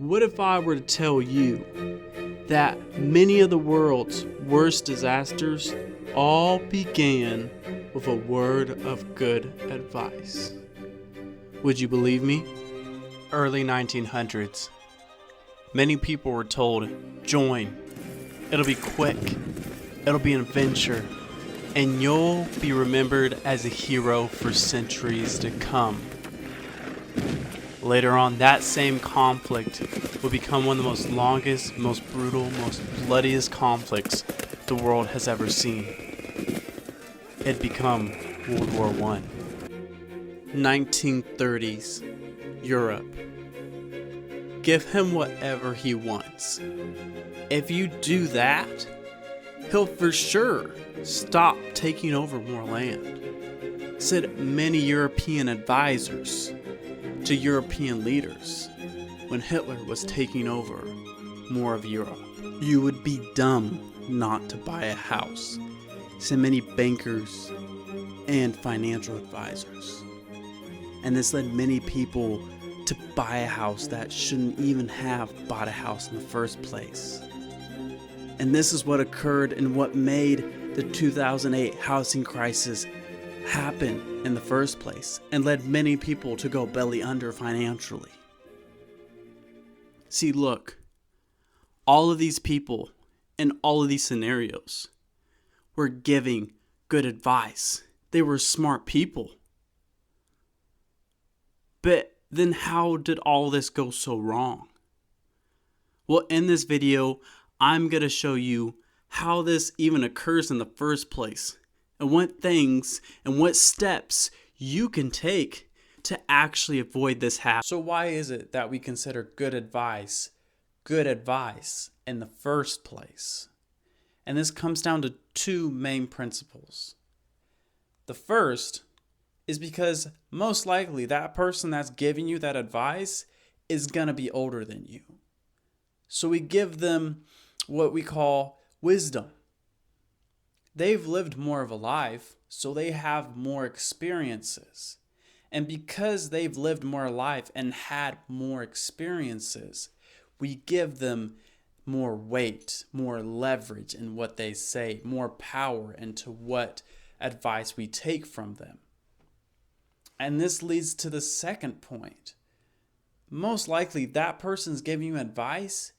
What if I were to tell you that many of the world's worst disasters all began with a word of good advice? Would you believe me? Early 1900s. Many people were told, join. It'll be quick. It'll be an adventure. And you'll be remembered as a hero for centuries to come. Later on, that same conflict would become one of the most longest, most brutal, most bloodiest conflicts the world has ever seen. It'd become World War I. 1930s, Europe. Give him whatever he wants. If you do that, he'll for sure stop taking over more land, said many European advisors to European leaders when Hitler was taking over more of Europe. You would be dumb not to buy a house, said many bankers and financial advisors. And this led many people to buy a house that shouldn't even have bought a house in the first place. And this is what occurred and what made the 2008 housing crisis happen in the first place and led many people to go belly under financially. See, look, all of these people in all of these scenarios were giving good advice. They were smart people. But then how did all this go so wrong? Well, in this video, I'm going to show you how this even occurs in the first place and what things and what steps you can take to actually avoid this happening. So why is it that we consider good advice in the first place? And this comes down to two main principles. The first is because most likely that person that's giving you that advice is going to be older than you. So we give them what we call wisdom. They've lived more of a life, so they have more experiences. And because they've lived more life and had more experiences, we give them more weight, more leverage in what they say, more power into what advice we take from them. And this leads to the second point. Most likely that person's giving you advice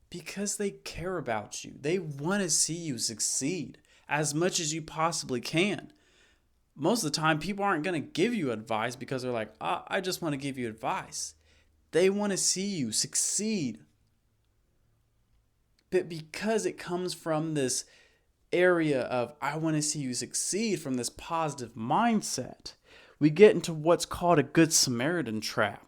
because they care about you. They want to see you succeed as much as you possibly can. Most of the time, people aren't going to give you advice because they're like, I just want to give you advice. They want to see you succeed. But because it comes from this area of, I want to see you succeed, from this positive mindset, we get into what's called a good Samaritan trap.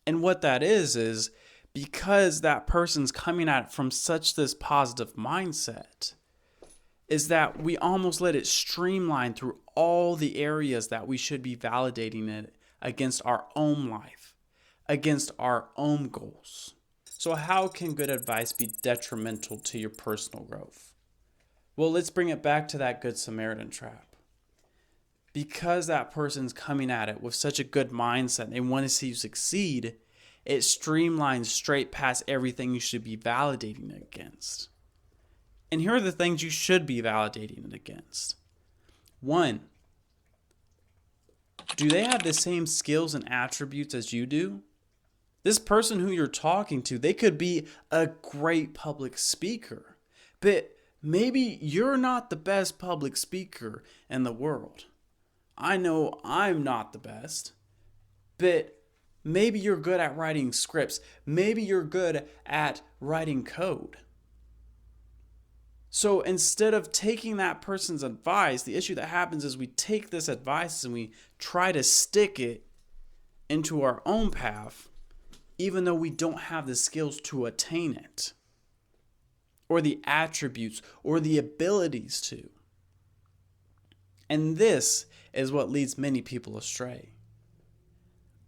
And what that is because that person's coming at it from such this positive mindset, is that we almost let it streamline through all the areas that we should be validating it against our own life, against our own goals. So how can good advice be detrimental to your personal growth? Well, let's bring it back to that good Samaritan trap. Because that person's coming at it with such a good mindset, they want to see you succeed, it streamlines straight past everything you should be validating it against. And here are the things you should be validating it against. 1, do they have the same skills and attributes as you do? This person who you're talking to, they could be a great public speaker, but maybe you're not the best public speaker in the world. I know I'm not the best, but maybe you're good at writing scripts. Maybe you're good at writing code. So instead of taking that person's advice, the issue that happens is we take this advice and we try to stick it into our own path, even though we don't have the skills to attain it, or the attributes, or the abilities to. And this is what leads many people astray.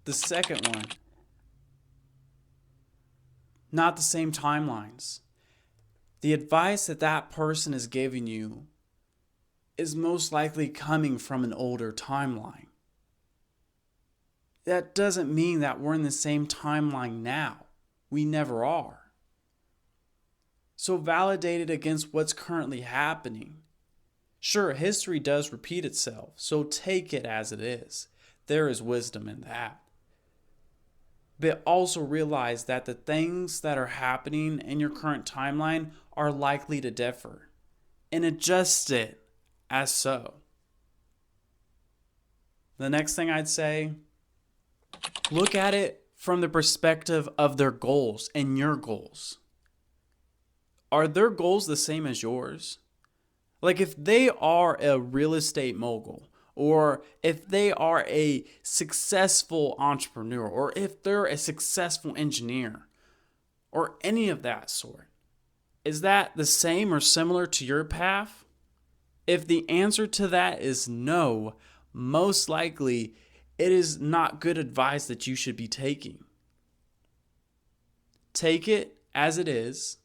The second one, not the same timelines. The advice that that person is giving you is most likely coming from an older timeline. that doesn't mean that we're in the same timeline now. We never are. So validate it against what's currently happening. Sure, history does repeat itself, so take it as it is. There is wisdom in that. But also realize that the things that are happening in your current timeline are likely to differ, and adjust it as so. The next thing I'd say, look at it from the perspective of their goals and your goals. Are their goals the same as yours? Like if they are a real estate mogul, or if they are a successful entrepreneur, or if they're a successful engineer, or any of that sort, is that the same or similar to your path? If the answer to that is no, most likely it is not good advice that you should be taking. Take it as it is,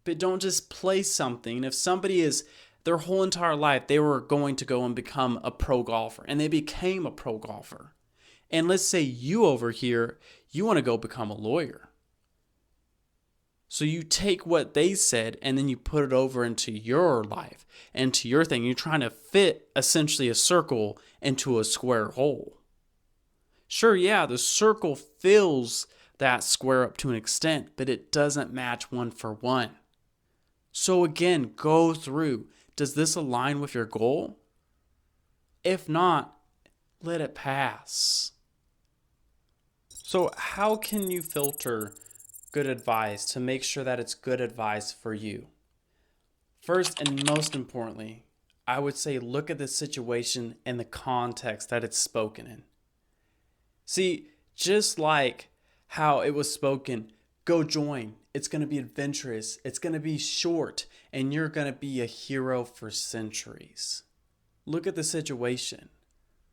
but don't just play something. If somebody is their whole entire life, they were going to go and become a pro golfer, and they became a pro golfer. And let's say you over here, you want to go become a lawyer. So you take what they said and then you put it over into your life, into your thing. You're trying to fit essentially a circle into a square hole. Sure, yeah, the circle fills that square up to an extent, but it doesn't match one for one. So again, go through. Does this align with your goal? If not, let it pass. So how can you filter good advice to make sure that it's good advice for you? First and most importantly, I would say look at the situation and the context that it's spoken in. See, just like how it was spoken, go join. It's going to be adventurous. It's going to be short, and you're going to be a hero for centuries. Look at the situation.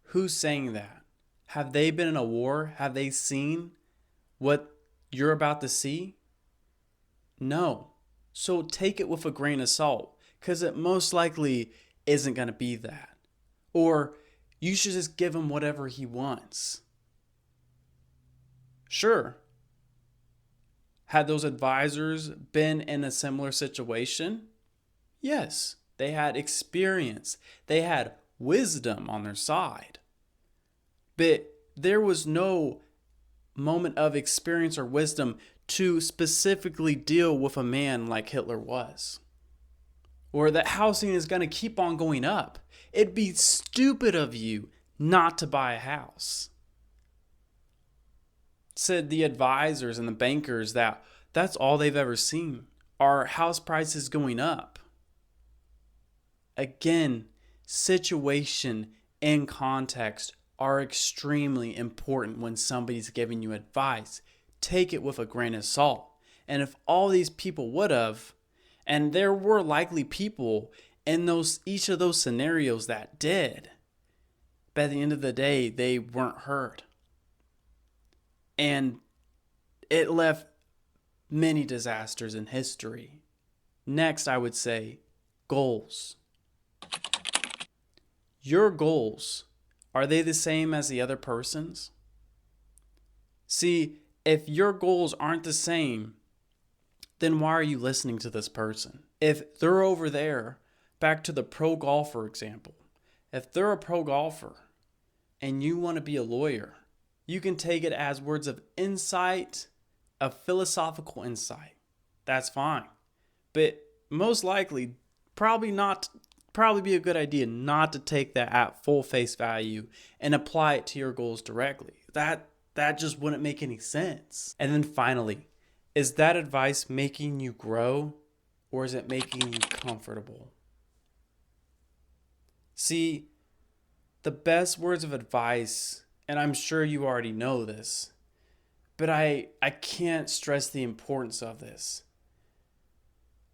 Who's saying that? Have they been in a war? Have they seen what you're about to see? No. So take it with a grain of salt, because it most likely isn't going to be that. Or you should just give him whatever he wants. Sure. Had those advisors been in a similar situation? Yes, they had experience. They had wisdom on their side. But there was no moment of experience or wisdom to specifically deal with a man like Hitler was. Or that housing is going to keep on going up. It'd be stupid of you not to buy a house. Said the advisors and the bankers that that's all they've ever seen are house prices going up. Again, situation and context are extremely important when somebody's giving you advice. Take it with a grain of salt. And if all these people would have, and there were likely people in each of those scenarios that did, by the end of the day, they weren't heard. And it left many disasters in history. Next, I would say goals. Your goals, are they the same as the other person's? See, if your goals aren't the same, then why are you listening to this person? If they're over there, back to the pro golfer example, if they're a pro golfer and you want to be a lawyer, you can take it as words of insight, of philosophical insight. That's fine. But most likely, probably be a good idea not to take that at full face value and apply it to your goals directly. That just wouldn't make any sense. And then finally, is that advice making you grow, or is it making you comfortable? See, the best words of advice, and I'm sure you already know this, but I can't stress the importance of this,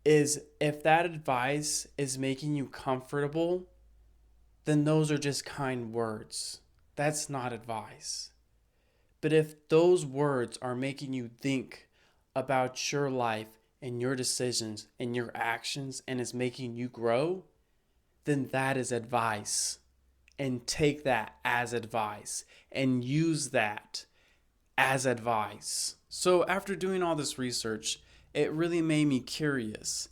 is if that advice is making you comfortable, then those are just kind words. That's not advice. But if those words are making you think about your life and your decisions and your actions and is making you grow, then that is advice. And take that as advice and use that as advice. So after doing all this research, it really made me curious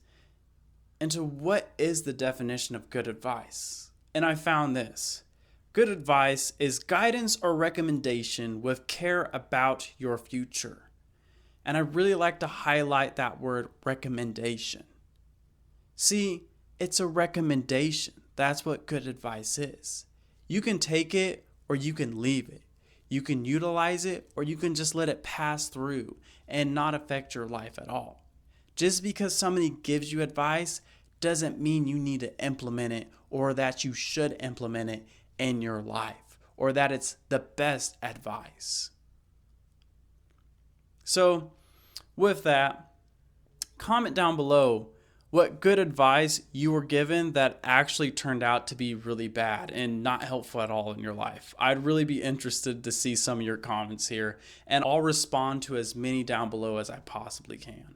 into what is the definition of good advice. And I found this. Good advice is guidance or recommendation with care about your future. And I really like to highlight that word recommendation. See, it's a recommendation. That's what good advice is. You can take it or you can leave it. You can utilize it or you can just let it pass through and not affect your life at all. Just because somebody gives you advice doesn't mean you need to implement it or that you should implement it in your life or that it's the best advice. So, with that, comment down below what good advice you were given that actually turned out to be really bad and not helpful at all in your life. I'd really be interested to see some of your comments here, and I'll respond to as many down below as I possibly can.